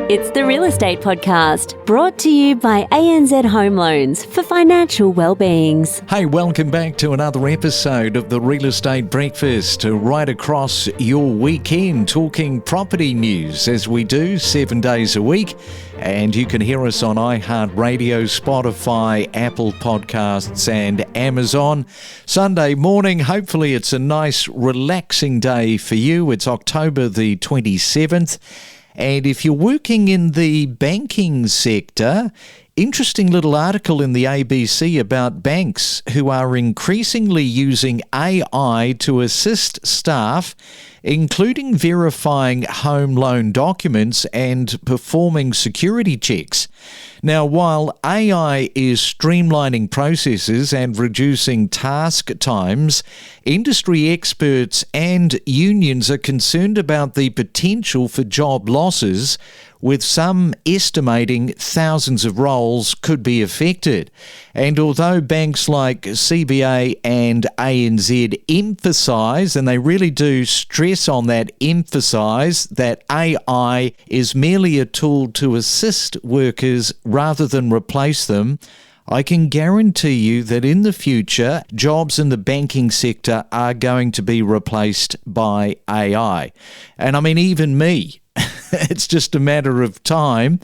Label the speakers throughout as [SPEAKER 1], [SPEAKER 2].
[SPEAKER 1] It's the Real Estate Podcast, brought to you by ANZ Home Loans for financial well-beings.
[SPEAKER 2] Hey, welcome back to another episode of the Real Estate Breakfast, right across your weekend, talking property news as we do 7 days a week. And you can hear us on iHeartRadio, Spotify, Apple Podcasts and Amazon. Sunday morning, hopefully it's a nice relaxing day for you. It's October the 27th. And if you're working in the banking sector, interesting little article in the ABC about banks who are increasingly using AI to assist staff, including verifying home loan documents and performing security checks. Now, while AI is streamlining processes and reducing task times, industry experts and unions are concerned about the potential for job losses, with some estimating thousands of roles could be affected. And although banks like CBA and ANZ emphasise, and they really do stress on that, emphasise that AI is merely a tool to assist workers rather than replace them, I can guarantee you that in the future, jobs in the banking sector are going to be replaced by AI. And I mean, even me. It's just a matter of time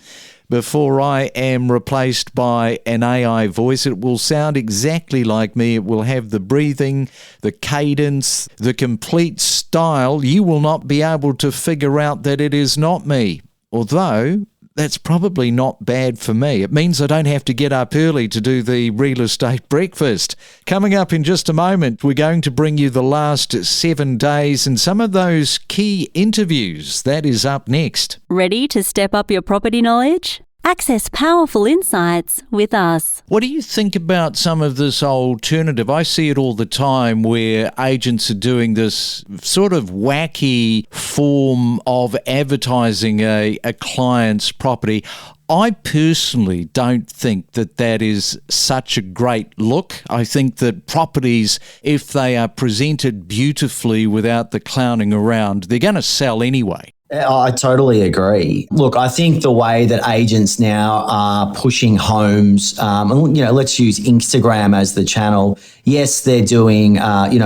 [SPEAKER 2] before I am replaced by an AI voice. It will sound exactly like me. It will have the breathing, the cadence, the complete style. You will not be able to figure out that it is not me. Although, that's probably not bad for me. It means I don't have to get up early to do the real estate breakfast. Coming up in just a moment, we're going to bring you the last 7 days and some of those key interviews. That is up next.
[SPEAKER 1] Ready to step up your property knowledge? Access powerful insights with us.
[SPEAKER 2] What do you think about some of this alternative? I see it all the time where agents are doing this sort of wacky form of advertising a client's property. I personally don't think that that is such a great look. I think that properties, if they are presented beautifully without the clowning around, they're going to sell anyway.
[SPEAKER 3] I totally agree. Look, I think the way that agents now are pushing homes, let's use Instagram as the channel. Yes, they're doing,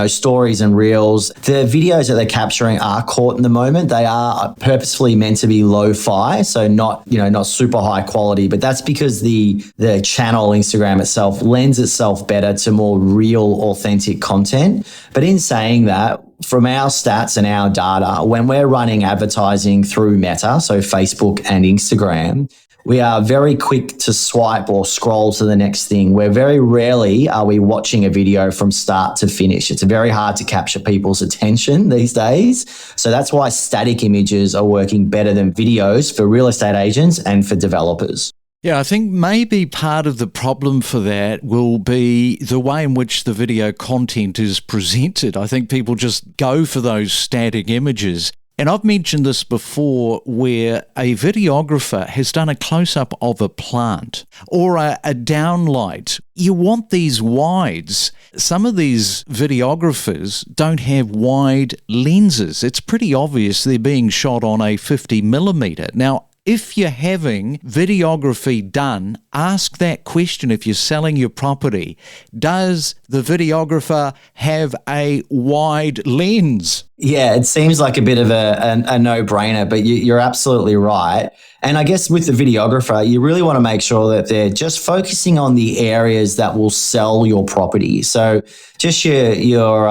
[SPEAKER 3] stories and reels. The videos that they're capturing are caught in the moment. They are purposefully meant to be lo-fi, so not super high quality, but that's because the channel Instagram itself lends itself better to more real, authentic content. But in saying that, from our stats and our data, when we're running advertising through Meta, so Facebook and Instagram, we are very quick to swipe or scroll to the next thing. Where very rarely are we watching a video from start to finish. It's very hard to capture people's attention these days. So that's why static images are working better than videos for real estate agents and for developers.
[SPEAKER 2] Yeah, I think maybe part of the problem for that will be the way in which the video content is presented. I think people just go for those static images. And I've mentioned this before, where a videographer has done a close-up of a plant or a downlight. You want these wides. Some of these videographers don't have wide lenses. It's pretty obvious they're being shot on a 50mm. Now, if you're having videography done, ask that question if you're selling your property. Does the videographer have a wide lens?
[SPEAKER 3] Yeah, it seems like a bit of a no-brainer, but you're absolutely right. And I guess with the videographer, you really want to make sure that they're just focusing on the areas that will sell your property. So just your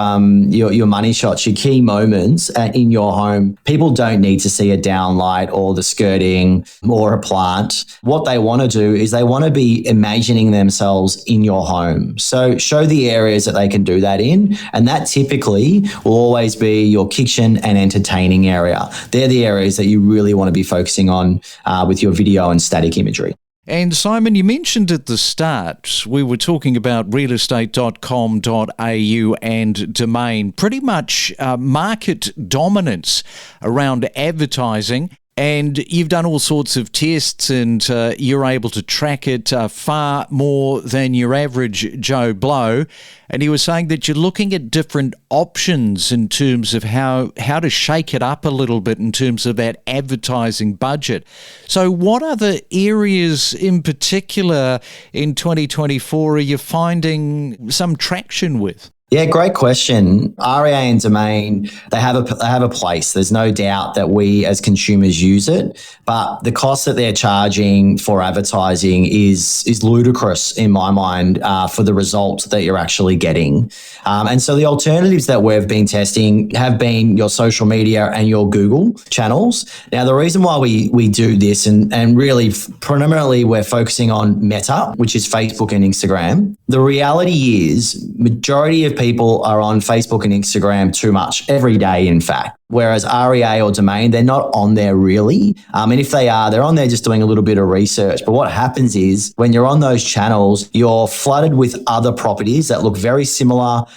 [SPEAKER 3] money shots, your key moments in your home. People don't need to see a downlight or the skirting or a plant. What they want to do is they want to be imagining themselves in your home. So show the areas that they can do that in, and that typically will always be your kitchen and entertaining area. They're the areas that you really want to be focusing on with your video and static imagery.
[SPEAKER 2] And Simon, you mentioned at the start, we were talking about realestate.com.au and Domain, pretty much market dominance around advertising. And you've done all sorts of tests and you're able to track it far more than your average Joe Blow. And he was saying that you're looking at different options in terms of how to shake it up a little bit in terms of that advertising budget. So what other areas in particular in 2024 are you finding some traction with?
[SPEAKER 3] Yeah, great question. REA and Domain, they have a place. There's no doubt that we as consumers use it, but the cost that they're charging for advertising is ludicrous in my mind for the results that you're actually getting. And so the alternatives that we've been testing have been your social media and your Google channels. Now, the reason why we do this and really predominantly we're focusing on Meta, which is Facebook and Instagram. The reality is majority of people are on Facebook and Instagram too much every day, in fact. Whereas REA or Domain, they're not on there really. And if they are, they're on there just doing a little bit of research. But what happens is when you're on those channels, you're flooded with other properties that look very similar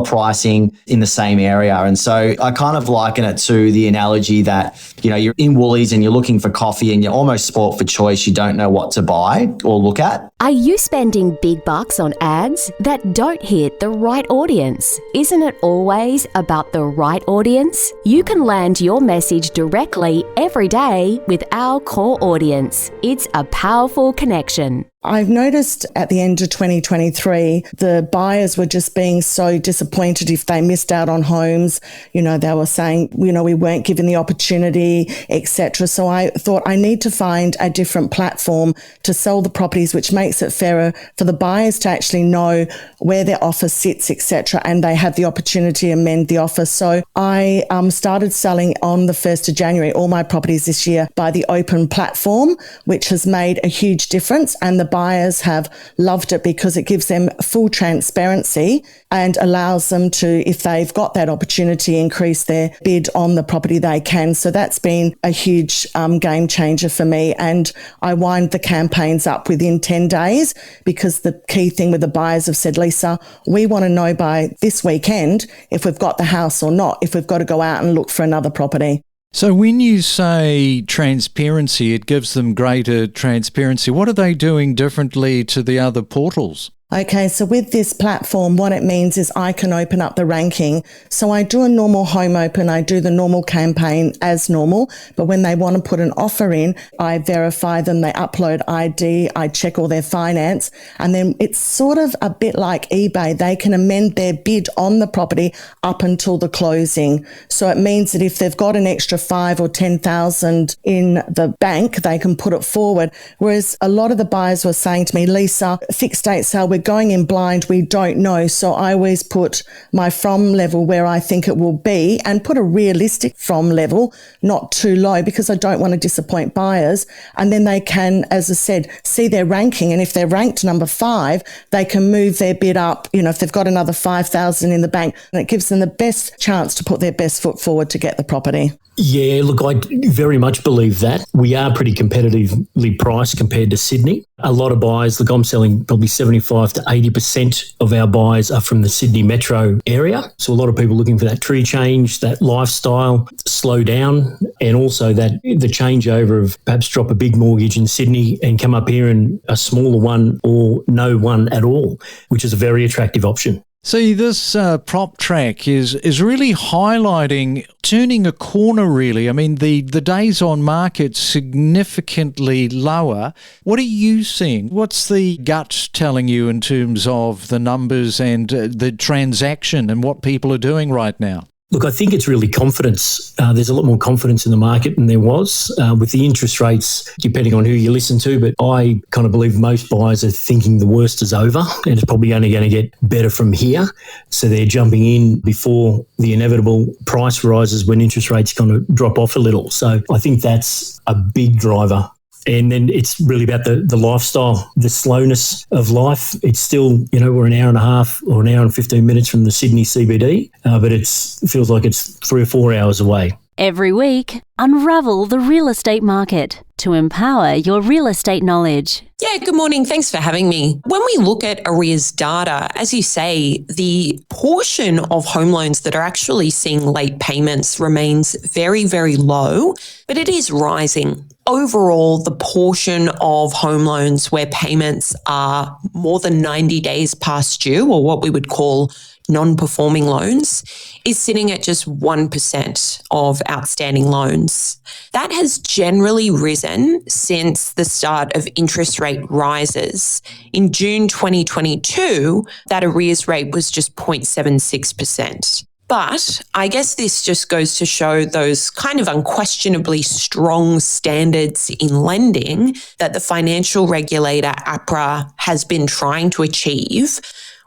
[SPEAKER 3] pricing in the same area. And so I kind of liken it to the analogy that, you're in Woolies and you're looking for coffee and you're almost sport for choice. You don't know what to buy or look at.
[SPEAKER 4] Are you spending big bucks on ads that don't hit the right audience? Isn't it always about the right audience? You can land your message directly every day with our core audience. It's a powerful connection.
[SPEAKER 5] I've noticed at the end of 2023, the buyers were just being so disappointed if they missed out on homes. They were saying, we weren't given the opportunity, etc. So I thought I need to find a different platform to sell the properties, which makes it fairer for the buyers to actually know where their offer sits, etc. And they have the opportunity to amend the offer. So I started selling on the 1st of January, all my properties this year by the open platform, which has made a huge difference. And the buyers have loved it because it gives them full transparency and allows them to, if they've got that opportunity, increase their bid on the property they can. So that's been a huge game changer for me. And I wind the campaigns up within 10 days because the key thing with the buyers have said, Lisa, we want to know by this weekend if we've got the house or not, if we've got to go out and look for another property.
[SPEAKER 2] So when you say transparency, it gives them greater transparency. What are they doing differently to the other portals?
[SPEAKER 5] Okay, so with this platform, what it means is I can open up the ranking. So I do a normal home open, I do the normal campaign as normal, but when they want to put an offer in, I verify them, they upload ID, I check all their finance, and then it's sort of a bit like eBay. They can amend their bid on the property up until the closing. So it means that if they've got an extra 5 or 10,000 in the bank, they can put it forward. Whereas a lot of the buyers were saying to me, Lisa, fixed date sale, we're going in blind, we don't know. So I always put my from level where I think it will be and put a realistic from level, not too low, because I don't want to disappoint buyers. And then they can, as I said, see their ranking. And if they're ranked number 5, they can move their bid up, if they've got another 5,000 in the bank, and it gives them the best chance to put their best foot forward to get the property.
[SPEAKER 6] Yeah, look, I very much believe that. We are pretty competitively priced compared to Sydney. A lot of buyers, look, I'm selling probably 75 to 80% of our buyers are from the Sydney metro area. So a lot of people looking for that tree change, that lifestyle, slow down, and also that the changeover of perhaps drop a big mortgage in Sydney and come up here in a smaller one or no one at all, which is a very attractive option.
[SPEAKER 2] See, this prop track is really highlighting turning a corner, really. I mean, the days on market significantly lower. What are you seeing? What's the gut telling you in terms of the numbers and the transaction and what people are doing right now?
[SPEAKER 6] Look, I think it's really confidence. There's a lot more confidence in the market than there was with the interest rates, depending on who you listen to. But I kind of believe most buyers are thinking the worst is over and it's probably only going to get better from here. So they're jumping in before the inevitable price rises when interest rates kind of drop off a little. So I think that's a big driver. And then it's really about the lifestyle, the slowness of life. It's still, we're an hour and a half or an hour and 15 minutes from the Sydney CBD, but it feels like it's 3 or 4 hours away.
[SPEAKER 1] Every week, unravel the real estate market to empower your real estate knowledge.
[SPEAKER 7] Yeah, good morning. Thanks for having me. When we look at arrears data, as you say, the portion of home loans that are actually seeing late payments remains very, very low, but it is rising. Overall, the portion of home loans where payments are more than 90 days past due, or what we would call non-performing loans, is sitting at just 1% of outstanding loans. That has generally risen since the start of interest rate rises. In June 2022, that arrears rate was just 0.76%. But I guess this just goes to show those kind of unquestionably strong standards in lending that the financial regulator, APRA, has been trying to achieve,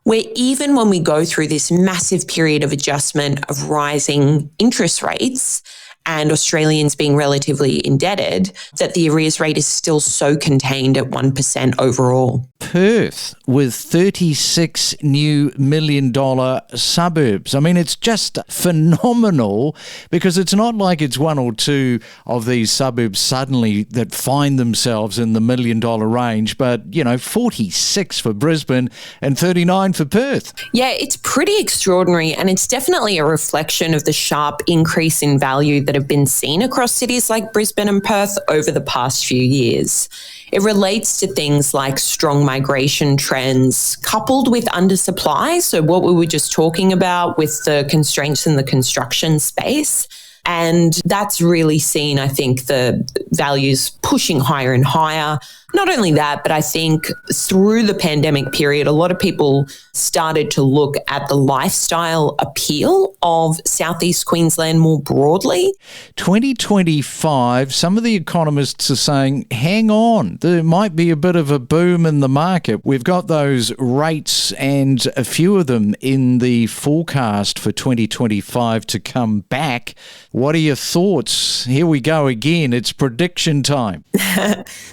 [SPEAKER 7] where even when we go through this massive period of adjustment of rising interest rates and Australians being relatively indebted, that the arrears rate is still so contained at 1% overall.
[SPEAKER 2] Perth with 36 new $1 million suburbs. I mean, it's just phenomenal because it's not like it's one or two of these suburbs suddenly that find themselves in the $1 million range, but, 46 for Brisbane and 39 for Perth.
[SPEAKER 7] Yeah, it's pretty extraordinary, and it's definitely a reflection of the sharp increase in value that have been seen across cities like Brisbane and Perth over the past few years. It relates to things like strong migration trends coupled with undersupply, so what we were just talking about with the constraints in the construction space. And that's really seen, I think, the values pushing higher and higher. Not only that, but I think through the pandemic period, a lot of people started to look at the lifestyle appeal of Southeast Queensland more broadly.
[SPEAKER 2] 2025, some of the economists are saying, hang on, there might be a bit of a boom in the market. We've got those rates and a few of them in the forecast for 2025 to come back. What are your thoughts? Here we go again. It's prediction time.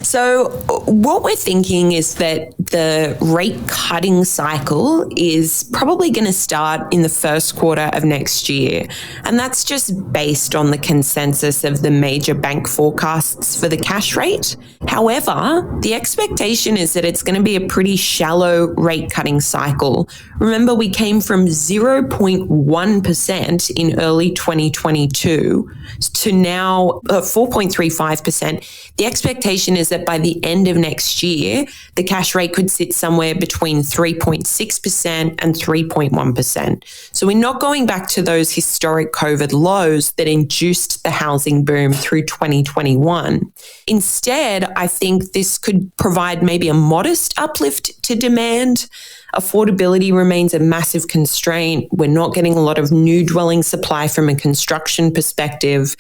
[SPEAKER 7] So what we're thinking is that the rate cutting cycle is probably going to start in the first quarter of next year. And that's just based on the consensus of the major bank forecasts for the cash rate. However, the expectation is that it's going to be a pretty shallow rate cutting cycle. Remember, we came from 0.1% in early 2022 to now 4.35%. The expectation is that by the end of next year, the cash rate could sit somewhere between 3.6% and 3.1%. So we're not going back to those historic COVID lows that induced the housing boom through 2021. Instead, I think this could provide maybe a modest uplift to demand. Affordability remains a massive constraint. We're not getting a lot of new dwelling supply from a construction perspective.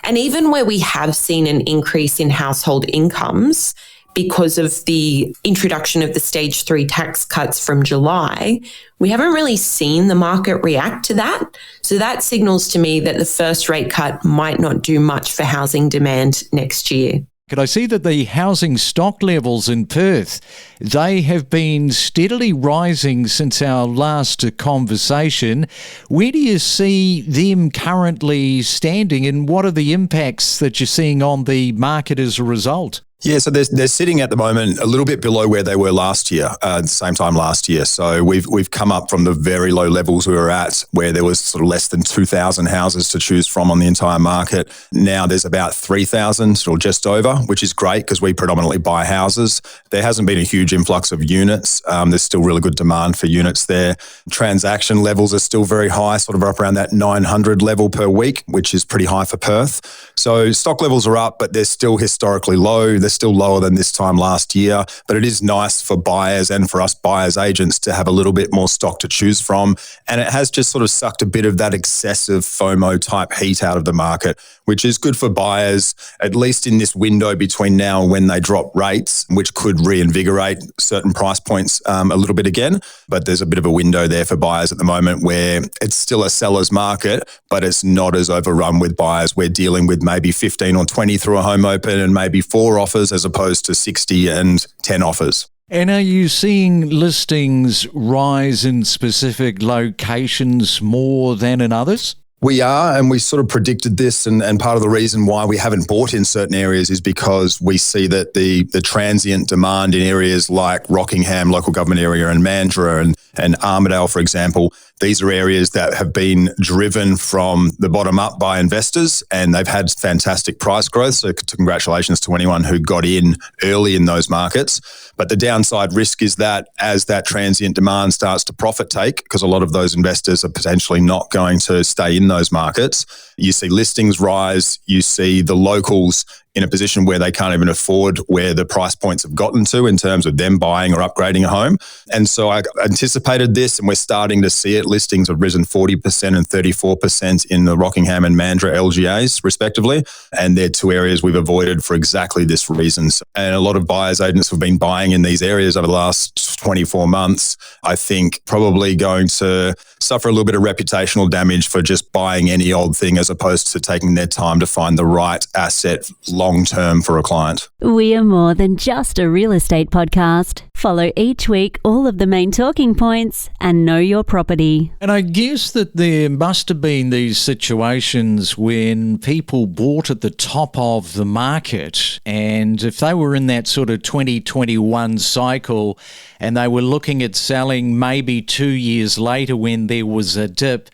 [SPEAKER 7] And even where we have seen an increase in household incomes because of the introduction of the stage 3 tax cuts from July, we haven't really seen the market react to that. So that signals to me that the first rate cut might not do much for housing demand next year.
[SPEAKER 2] Could I see that the housing stock levels in Perth, they have been steadily rising since our last conversation. Where do you see them currently standing, and what are the impacts that you're seeing on the market as a result?
[SPEAKER 8] Yeah, so they're sitting at the moment a little bit below where they were last year, at the same time last year. So we've come up from the very low levels we were at, where there was sort of less than 2,000 houses to choose from on the entire market. Now there's about 3,000 or just over, which is great because we predominantly buy houses. There hasn't been a huge influx of units. There's still really good demand for units there. Transaction levels are still very high, sort of up around that 900 level per week, which is pretty high for Perth. So stock levels are up, but they're still historically low. They're still lower than this time last year, but it is nice for buyers and for us buyers agents to have a little bit more stock to choose from. And it has just sort of sucked a bit of that excessive FOMO type heat out of the market, which is good for buyers, at least in this window between now and when they drop rates, which could reinvigorate certain price points a little bit again. But there's a bit of a window there for buyers at the moment where it's still a seller's market, but it's not as overrun with buyers. We're dealing with maybe 15 or 20 through a home open and maybe 4 offers as opposed to 60 and 10 offers.
[SPEAKER 2] And are you seeing listings rise in specific locations more than in others?
[SPEAKER 8] We are, and we sort of predicted this, and part of the reason why we haven't bought in certain areas is because we see that the transient demand in areas like Rockingham, local government area, and Mandurah and Armidale, for example, these are areas that have been driven from the bottom up by investors, and they've had fantastic price growth. So congratulations to anyone who got in early in those markets. But the downside risk is that as that transient demand starts to profit take, because a lot of those investors are potentially not going to stay in those markets, you see listings rise, you see the locals in a position where they can't even afford where the price points have gotten to in terms of them buying or upgrading a home. And so I anticipated this, and we're starting to see it. Listings have risen 40% and 34% in the Rockingham and Mandurah LGAs, respectively. And they're two areas we've avoided for exactly this reason. And a lot of buyers agents have been buying in these areas over the last 24 months. I think probably going to suffer a little bit of reputational damage for just buying any old thing as opposed to taking their time to find the right asset long term for a client.
[SPEAKER 1] We are more than just a real estate podcast. Follow each week all of the main talking points and know your property.
[SPEAKER 2] And I guess that there must have been these situations when people bought at the top of the market, and if they were in that sort of 2021 cycle and they were looking at selling maybe 2 years later when there was a dip,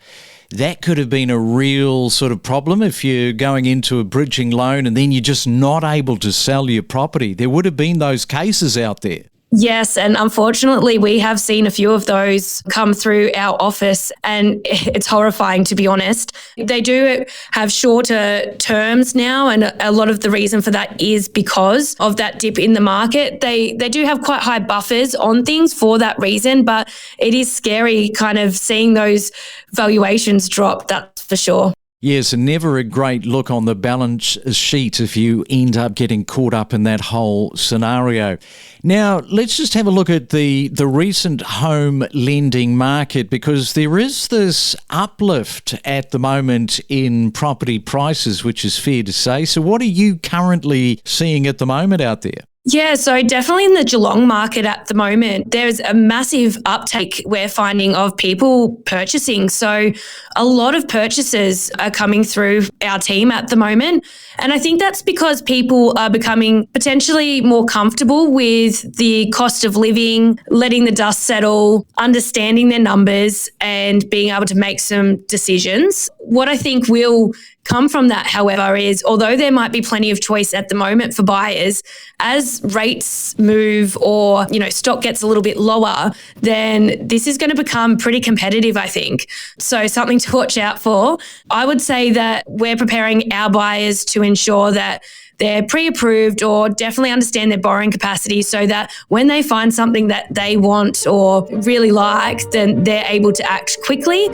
[SPEAKER 2] that could have been a real sort of problem if you're going into a bridging loan and then you're just not able to sell your property. There would have been those cases out there.
[SPEAKER 9] Yes, and unfortunately, we have seen a few of those come through our office, and it's horrifying, to be honest. They do have shorter terms now, and a lot of the reason for that is because of that dip in the market. They do have quite high buffers on things for that reason, but it is scary kind of seeing those valuations drop, that's for sure.
[SPEAKER 2] Yes, and never a great look on the balance sheet if you end up getting caught up in that whole scenario. Now, let's just have a look at the recent home lending market, because there is this uplift at the moment in property prices, which is fair to say. So what are you currently seeing at the moment out there?
[SPEAKER 9] Yeah, so definitely in the Geelong market at the moment, there's a massive uptake we're finding of people purchasing. So a lot of purchases are coming through our team at the moment. And I think that's because people are becoming potentially more comfortable with the cost of living, letting the dust settle, understanding their numbers and being able to make some decisions. What I think will come from that, however, is although there might be plenty of choice at the moment for buyers, as rates move or, stock gets a little bit lower, then this is going to become pretty competitive, I think. So something to watch out for. I would say that we're preparing our buyers to ensure that they're pre-approved or definitely understand their borrowing capacity so that when they find something that they want or really like, then they're able to act quickly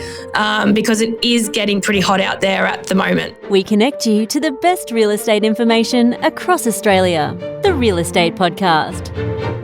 [SPEAKER 9] because it is getting pretty hot out there at the moment.
[SPEAKER 1] We connect you to the best real estate information across Australia. The Real Estate Podcast.